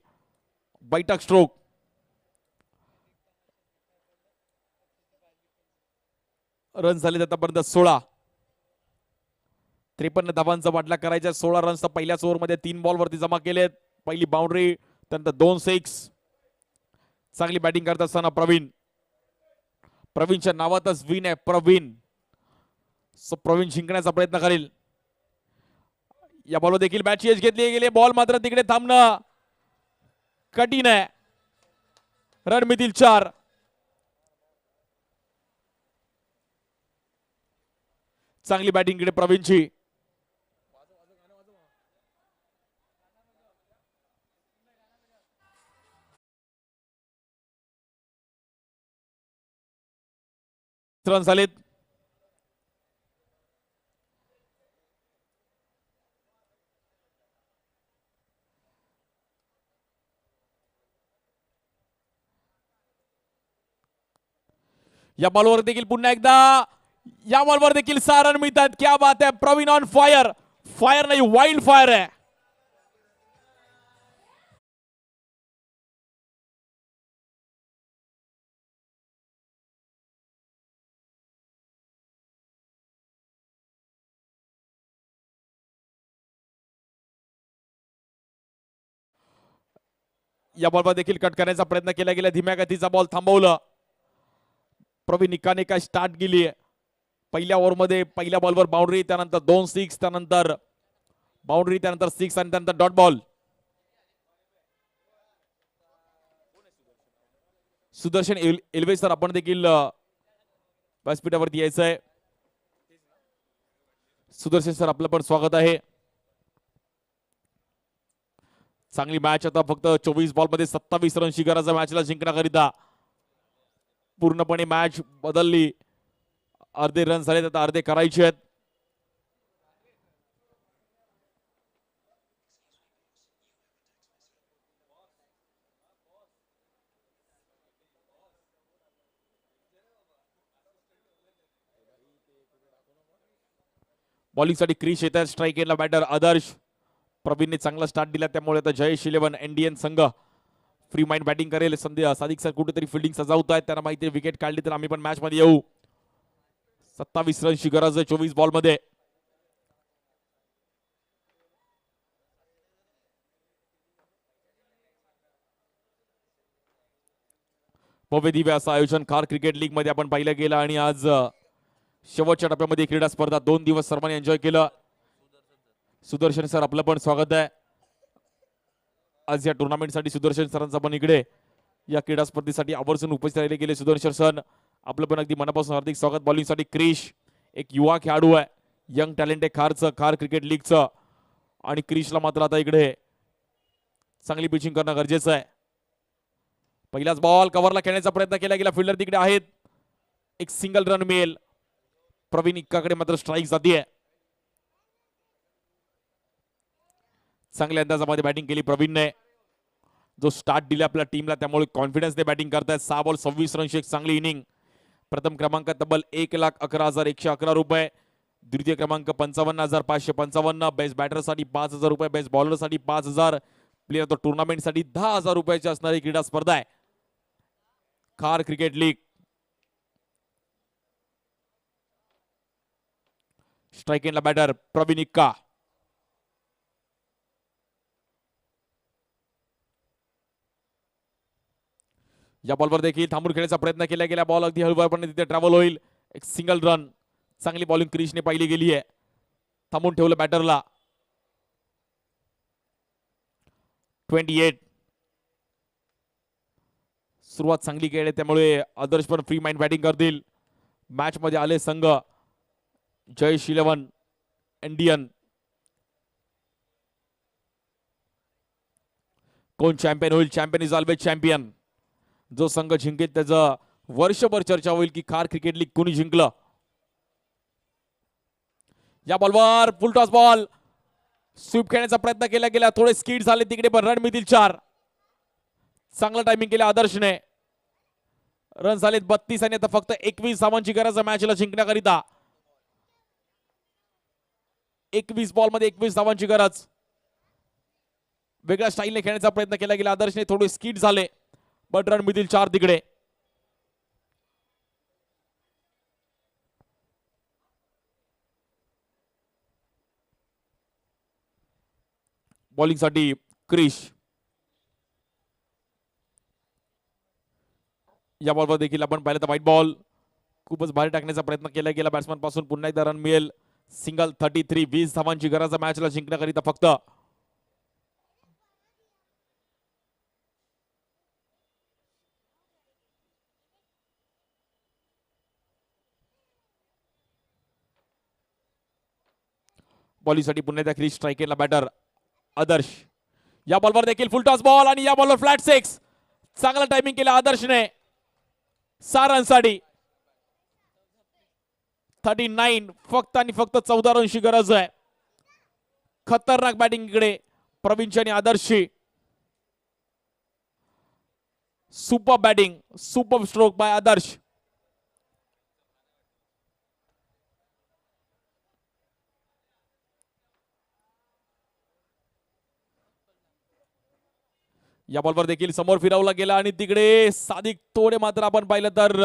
बैठक स्ट्रोक. रन झाले आतापर्यंत 16. 53 धावांचा वाटला करायचा. 16 रन्स तर पहिल्याच ओव्हरमध्ये 3 बॉलवरती जमा केलेत. पहिली बाउंड्री त्यानंतर 2 6. चांगली बॅटिंग करत असताना प्रवीणच्या नावातच विन आहे प्रवीण. प्रवीण जिंकण्याचा प्रयत्न करेल. या बॉलवर देखील बॅटची एज घेतली गेली. बॉल मात्र तिकडे थांबणं कठीण आहे. रन मिळतील 4. चांगली बॅटिंग इकडे प्रवीणची. रन झालेत. या बॉलवर देखील पुन्हा एकदा या बॉलवर देखील 6 रन मिळतात. क्या बात है. Praveen on fire. फायर नाही वाइल्ड फायर आहे. या बॉलवर देखील कट करण्याचा प्रयत्न केला गेला. धीम्या गतीचा बॉल थांबवलं. प्रवीण इक्काने काय स्टार्ट केली. पहिल्या ओव्हरमध्ये पहिल्या बॉलवर बाउंड्री, त्यानंतर 2 6, त्यानंतर बाउंड्री, त्यानंतर 6 आणि त्यानंतर डॉट बॉल. सुदर्शन एल्वे सर आपण देखील व्यासपीठावरती यायचं आहे. सुदर्शन सर आपलं पण स्वागत आहे. चांगली मॅच. आता फक्त 24 बॉलमध्ये 27 रनची गरज आहे मॅचला जिंकण्याकरिता. पूर्णपणे मॅच बदलली. अर्धे रन झाले आता अर्धे करायचे आहेत. बॉलिंगसाठी क्रिश येत आहे. स्ट्राईक एंडला बॅटर आदर्श. प्रवीणने चांगला स्टार्ट दिला, त्यामुळे आता जयेश 11 इंडियन संघ फ्री माइंड बॅटिंग करेल. सादिक सर कुठेतरी फिल्डिंग सजावत आहेत, त्यांना माहिती आहे विकेट काढली तर आम्ही पण मॅच मध्ये येऊ. 27 रनची गरज आहे 24 बॉल मध्ये. भव्य दिव्य असं आयोजन खार क्रिकेट लीग मध्ये आपण पाहिलं गेलं आणि आज शेवटच्या टप्प्यामध्ये क्रीडा स्पर्धा 2 दिवस सर्वांनी एन्जॉय केलं. सुदर्शन सर आपलं पण स्वागत आहे. आज या टुर्नामेंटसाठी सुदर्शन सरांचा पण इकडे या क्रीडा स्पर्धेसाठी आवर्जून उपस्थित राहिले गेले. सुदर्शन सर आपलं पण अगदी मनापासून हार्दिक स्वागत. बॉलिंगसाठी क्रिश एक युवा खेळाडू आहे, यंग टॅलेंट आहे खारचं, खार क्रिकेट लीगचं. आणि क्रिशला मात्र आता इकडे चांगली पिचिंग करणं गरजेचं आहे. पहिलाच बॉल कव्हरला खेळण्याचा प्रयत्न केला गेला, फिल्डर तिकडे आहेत, एक सिंगल रन मिळेल. प्रवीण इक्काकडे मात्र स्ट्राईक जातीये. चांगल्या अंदाजामध्ये बॅटिंग केली प्रवीणने, जो स्टार्ट दिला आपल्या टीमला, त्यामुळे कॉन्फिडन्सने बॅटिंग करतायत. 6 बॉल 26 रनची एक चांगली इनिंग. प्रथम क्रमांक तब्बल 1,11,111 रुपये. द्वितीय क्रमांक 55,555. बेस्ट बॅटरसाठी 5,000 रुपये, बेस्ट बॉलरसाठी 5,000. प्लेयर ऑफ द टुर्नामेंटसाठी 10,000 रुपयाची असणारी क्रीडा स्पर्धा आहे खार क्रिकेट लीग. स्ट्राईक एंडला बॅटर प्रवीण इक्का. या बॉलवर देखील थांबून खेळण्याचा प्रयत्न केला गेला. बॉल अगदी हळूवारपणे तिथे ट्रॅव्हल होईल. एक सिंगल रन. चांगली बॉलिंग क्रिशने पाहिली गेली आहे. थांबून ठेवलं बॅटरला. 28. सुरुवात चांगली केली, त्यामुळे आदर्श पण फ्री माइंड बॅटिंग करतील. मॅच मध्ये आले संघ जयेश 11 इंडियन. कोण चॅम्पियन होईल? Champion is always champion. जो संघ जिंकेल त्याचं वर्षभर चर्चा होईल की खार क्रिकेट लीग कोणी जिंकलं. या बॉलवर फुल टॉस बॉल. स्वीप खेळण्याचा प्रयत्न केला गेला, थोडे स्किड झाले तिकडे, पण रन मिळतील 4. चांगलं टायमिंग केलं आदर्शने. रन झालेत 32 आणि आता फक्त 21 धावांची गरज आहे मॅचला जिंकण्याकरिता. 21 बॉल मध्ये 21 धावांची गरज. वेगळ्या स्टाईलने खेळण्याचा प्रयत्न केला गेला आदर्शने, थोडे स्किड झाले, बट रन मिळतील 4 तिकडे. बॉलिंगसाठी क्रिश. या बॉलवर देखील आपण पाहिलं तर व्हाईट बॉल. खूपच भारी टाकण्याचा प्रयत्न केला गेला बॅट्समन पासून. पुन्हा एकदा रन मिळेल. सिंगल 33. 20 धावांची गरज आहे मॅचला जिंकण्याकरिता फक्त. बॉलिंगसाठी पुन्हा एकदा क्रिश. स्ट्राईक एंडला बॅटर आदर्श. या बॉलवर देखील फुल टॉस बॉल आणि या बॉलवर फ्लॅट 6. चांगला टायमिंग केला आदर्शने 6 रनसाठी. 39. फक्त आणि फक्त 14 रनची गरज आहे. खतरनाक बॅटिंग इकडे प्रवीणची आणि आदर्शची. Super batting, super stroke by Adarsh. या बॉलवर देखील समोर फिरवला गेला आणि तिकडे सादिक थोडे मात्र आपण पाहिलं तर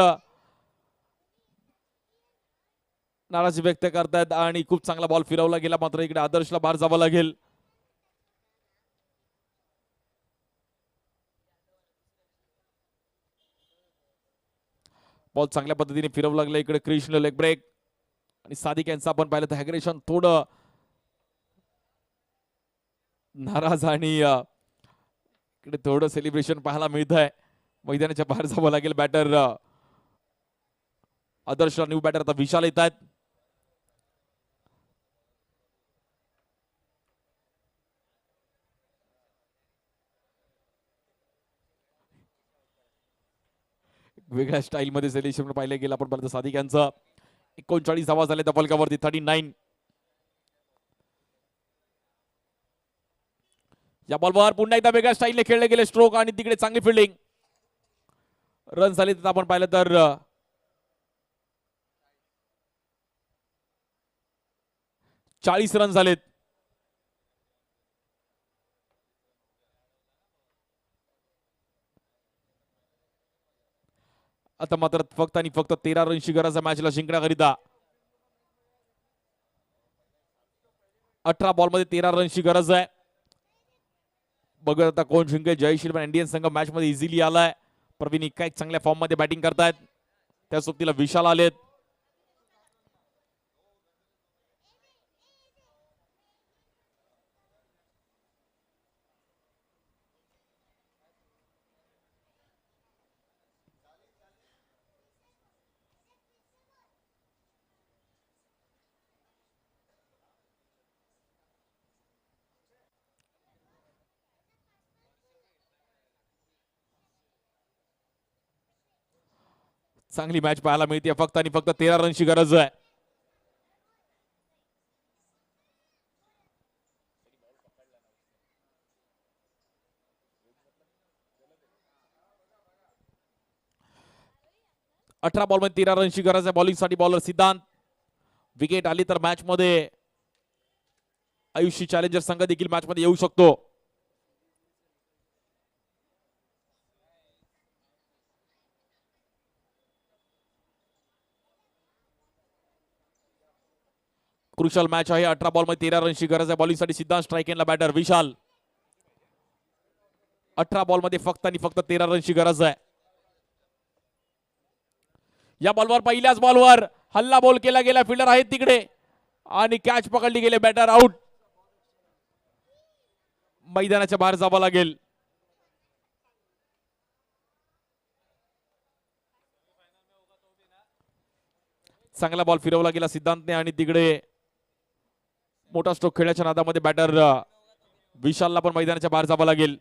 नाराजी व्यक्त करतायत आणि खूप चांगला बॉल फिरवला गेला, मात्र इकडे आदर्शला बाहेर जावं लागेल. बॉल चांगल्या पद्धतीने फिरवला गेला. इकडे कृष्ण लेग ब्रेक आणि सादिक यांचं आपण पाहिलं तर हॅग्रेशन थोडं नाराज आणि इकडे थोडं सेलिब्रेशन पाहायला मिळत आहे. मैदानाच्या बाहेर जावं लागेल बॅटर आदर्शला. न्यू बॅटर आता विशाल येत आहेत. वेगळ्या स्टाईल मध्ये सेलिब्रेशन पाहिलं गेलं आपण पाहिलं सादिक यांचं. 39 धावा झाले त्या फलकावरती. 39. या बॉलवर पुन्हा एकदा वेगळ्या स्टाईलने खेळले गेले स्ट्रोक आणि तिकडे चांगली फिल्डिंग. रन झाले तर आपण पाहिलं तर 40 रन झालेत. आता मात्र फक्त आणि फक्त 13 रनची गरज आहे मॅचला जिंकण्याकरिता. 18 बॉलमध्ये 13 रनची गरज आहे. बघत आता कोण जिंकेल. जय श्रीराम इंडियन संघ मॅच मध्ये इझिली आलाय. प्रवीण इक्का एक चांगल्या फॉर्म मध्ये बॅटिंग करतायत. त्या सोबतीला विशाल आलेत. चांगली मॅच पाहायला मिळते. फक्त आणि फक्त 13 रनची गरज आहे. अठरा बॉल मध्ये 13 रनची गरज आहे. बॉलिंग साठी बॉलर सिद्धांत. विकेट आली तर मॅच मध्ये आयुषी चॅलेंजर संघ देखील मॅच मध्ये येऊ शकतो. क्रुशल मॅच आहे. 18 बॉल मध्ये 13 रनची गरज आहे. बॉलिंग साठी सिद्धांत. स्ट्राइक एंडला बॅटर विशाल. 18 बॉल मध्ये फक्त आणि फक्त 13 रनची गरज आहे. या बॉलवर पहिल्याच बॉलवर हल्ला बॉल केला गेला. फिल्डर आहेत तिकडे आणि कॅच पकडली गेले. Batter out. मैदानाच्या बाहेर जावं लागेल. चांगला बॉल फिरवला गेला सिद्धांतने आणि तिकडे मोठा स्ट्रोक खेळण्याच्या नादामध्ये बॅटर विशालला पण मैदानाच्या बाहेर जावं लागेल.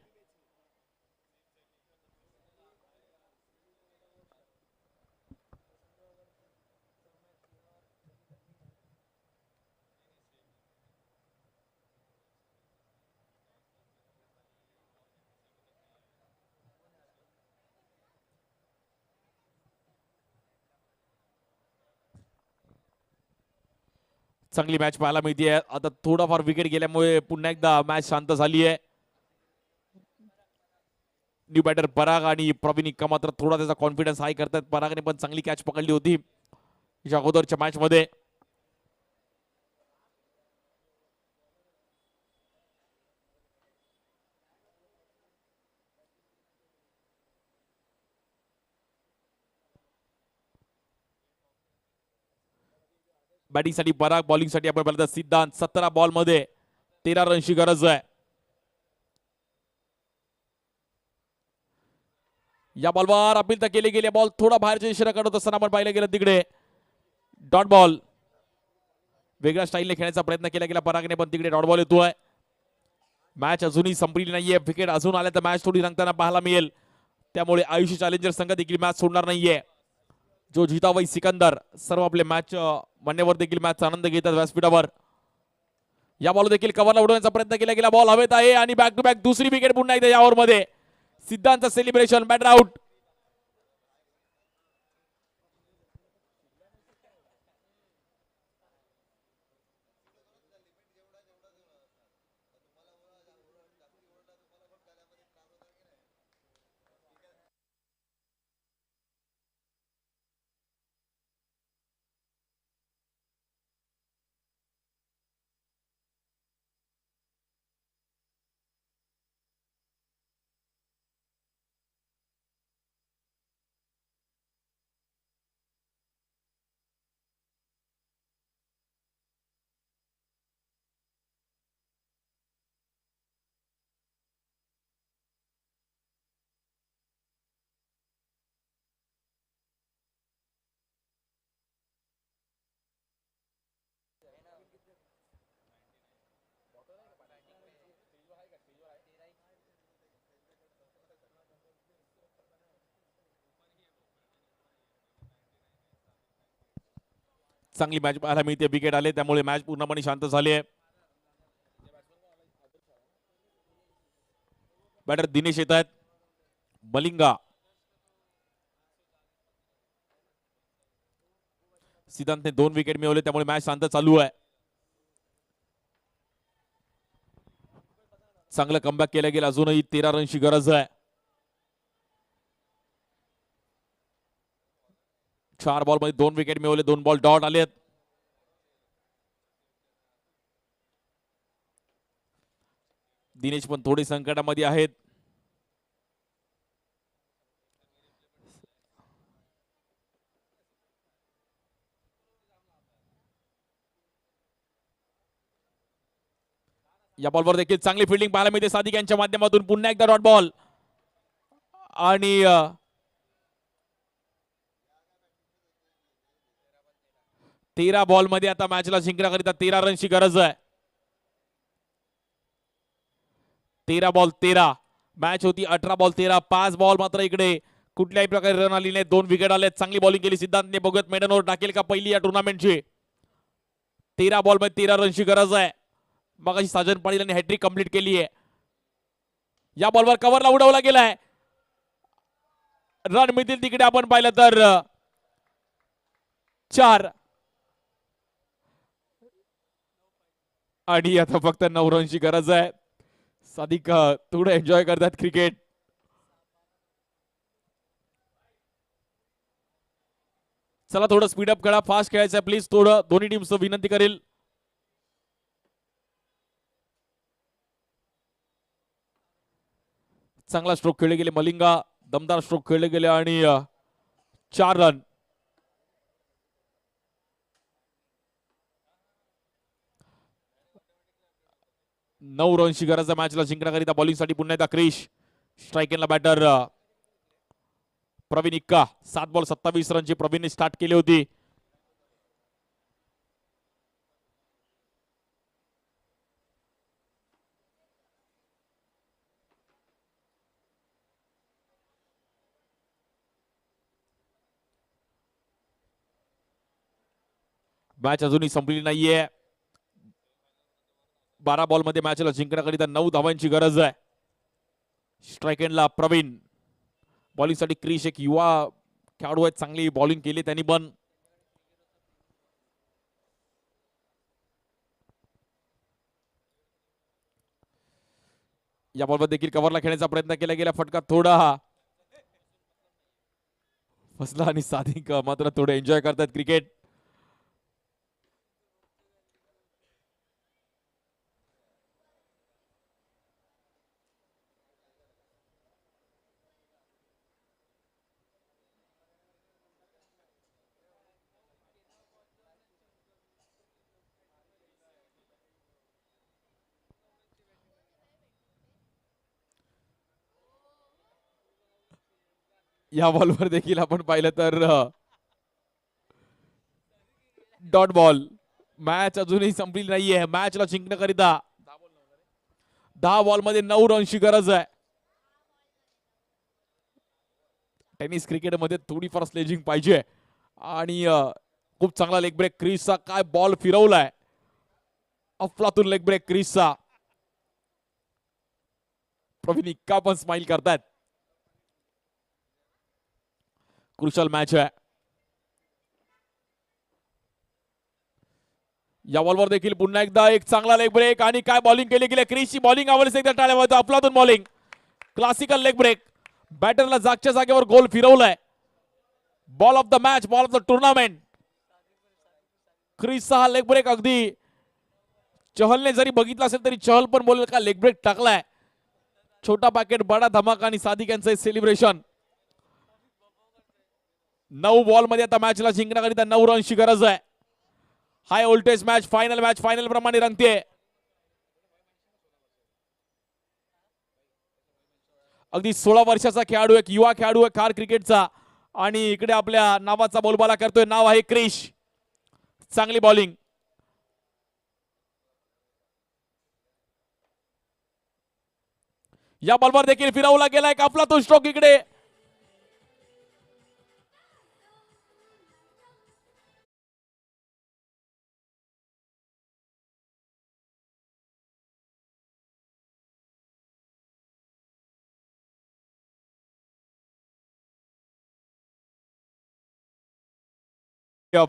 चांगली मॅच पाहायला मिळते. आता थोडाफार विकेट गेल्यामुळे पुन्हा एकदा मॅच शांत झाली आहे. न्यू बॅटर पराग आणि प्रवीण इक्का मात्र थोडा त्याचा कॉन्फिडन्स हाय करतात. परागने पण चांगली कॅच पकडली होती या अगोदरच्या मॅच मध्ये. बॅटिंग साठी पराग. बॉलिंग साठी आपण पाहिलं तर सिद्धांत. 17 बॉल मध्ये 13 रनची गरज आहे. या बॉलवर अपील तर केले गेले. बॉल थोडा बाहेरच्या दिशेने काढत असताना आपण पाहिलं गेलं तिकडे डॉट बॉल. वेगळ्या स्टाईलने खेळण्याचा प्रयत्न केला गेला परागने पण तिकडे डॉट बॉल येतोय. मॅच अजूनही संपलेली नाहीये. विकेट अजून आल्या तर मॅच थोडी रंगताना पाहायला मिळेल. त्यामुळे आयुषी चॅलेंजर संघ देखील मॅच सोडणार नाहीये. जो जीता वही सिकंदर सर्व आपले मॅच मान्यवर देखील मॅचचा आनंद घेतात व्यासपीठावर. या बॉल देखील कव्हरला उडवण्याचा प्रयत्न केला गेला. बॉल हवेत आहे आणि बॅक टू बॅक दुसरी विकेट पुन्हा एकदा या ओव्हर मध्ये. सिद्धांत सेलिब्रेशन. Batter out. चांगली मॅच पाहायला मिळते. विकेट आले त्यामुळे मॅच पूर्णपणे शांत झाली आहे. बॅटर दिनेश येत आहेत. मलिंगा. सिद्धांतने 2 विकेट मिळवले त्यामुळे मॅच शांत चालू आहे. चांगलं कमबॅक केलं गेलं. अजूनही 13 रनची गरज आहे. 4 बॉल मध्ये 2 विकेट मिळवले. 2 बॉल डॉट आलेत. दिनेश पण थोडी संकटामध्ये आहेत. या बॉलवर देखील चांगली फिल्डिंग पाहायला मिळते सादिक यांच्या माध्यमातून. पुन्हा एकदा डॉट बॉल आणि 13 बॉल मध्ये आता मॅचला जिंकण्याकरिता 13 रनची गरज आहे. 13 बॉल 13. मॅच होती 18 बॉल 13. 5 बॉल मात्र इकडे कुठल्याही प्रकारे रन आली नाही. 2 विकेट आले. चांगली बॉलिंग केली सिद्धांतने. बघत मेडनवर टाकेल का पहिली या टुर्नामेंटची. 13 बॉल मध्ये 13 रनची गरज आहे. मगाशी साजन पाटील यांनी हॅट्रिक कंप्लीट केली आहे. या बॉलवर कव्हरला उडवला गेलाय. रन मिळतील तिकडे आपण पाहिलं तर 4 आणि आता फक्त 9 रनची गरज आहे. सादिक थोडं एन्जॉय करतात क्रिकेट. चला थोडं स्पीडअप करा. फास्ट खेळायचं प्लीज. थोडं दोन्ही टीम्स विनंती करेल. चांगला स्ट्रोक खेळले गेले. मलिंगा दमदार स्ट्रोक खेळले गेले आणि 4 रन. नऊ रनची गरज आहे मॅचला जिंकण्याकरिता. बॉलिंगसाठी पुन्हा एकदा क्रिश. स्ट्राईकला बॅटर प्रवीण इक्का. 7 बॉल 27 रनची प्रवीणने स्टार्ट केली होती. मॅच अजूनही संपली नाहीये. 12 बॉल मध्ये मॅचला जिंकण्याकरिता 9 धावांची गरज आहे. स्ट्राईक एंडला प्रवीण. बॉलिंगसाठी क्रिश एक युवा खेळाडू आहेत. चांगली बॉलिंग केली त्यांनी पण. या बॉलवर देखील कव्हरला खेळण्याचा प्रयत्न केला गेला. फटका थोडा फसला आणि सादिक मात्र थोडे एन्जॉय करतात क्रिकेट. या बॉलवर देखील आपण पाहिलं तर डॉट बॉल. मॅच अजूनही संपली नाहीये. मॅचला जिंकण्याकरिता 10 बॉल मध्ये 9 रनची गरज आहे. टेनिस क्रिकेट मध्ये थोडीफार स्लेजिंग पाहिजे. आणि खूप चांगला लेग ब्रेक क्रिसचा. काय बॉल फिरवलाय. अफलातून लेग ब्रेक क्रिसचा. प्रवीण इक्का पण स्माइल करतात. क्रुशल मॅच आहे. या बॉलवर देखील पुन्हा एकदा एक चांगला लेग ब्रेक आणि काय बॉलिंग केली गेली. क्रिसची बॉलिंग आवडते एकदा टाळ्या वाजवतो. अफलातून बॉलिंग. Classical leg break. बॅटरला जागच्या जागेवर गोल फिरवलाय. Ball of the match. Ball of the tournament. क्रिसचा हा लेग ब्रेक अगदी चहलने जरी बघितला असेल तरी चहल पण बोलेल का लेग ब्रेक टाकलाय. छोटा पॅकेट बडा धमाका आणि सादिक यांचं सेलिब्रेशन. 9 बॉल मध्ये आता मॅचला जिंकण्याकरिता 9 रनची गरज आहे. High voltage match. Final match final प्रमाणे रंगते. अगदी 16 वर्षाचा खेळाडू. एक युवा खेळाडू आहे कार क्रिकेटचा. आणि इकडे आपल्या नावाचा बोलबाला करतोय. नाव आहे क्रिश. चांगली बॉलिंग. या बॉलवर देखील फिरवला गेलाय. कापला तो स्ट्रोक इकडे.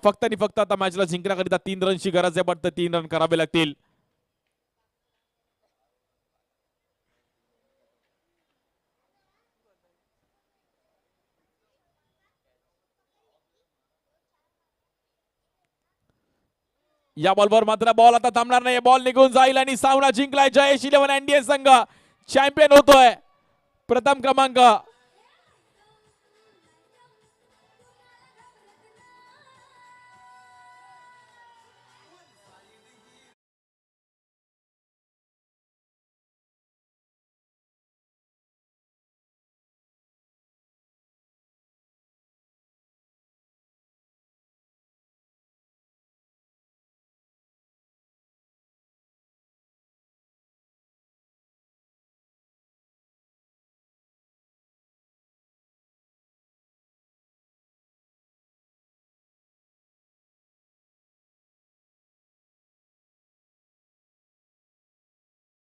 फक्त आणि फक्त आता मॅचला जिंकण्याकरिता 3 रनची गरज आहे. पण 3 रन करावे लागतील. या बॉलवर मात्र बॉल आता थांबणार नाही, बॉल निघून जाईल आणि सामना जिंकलाय जयेश 11 एनडीए संघ चॅम्पियन होतोय. प्रथम क्रमांक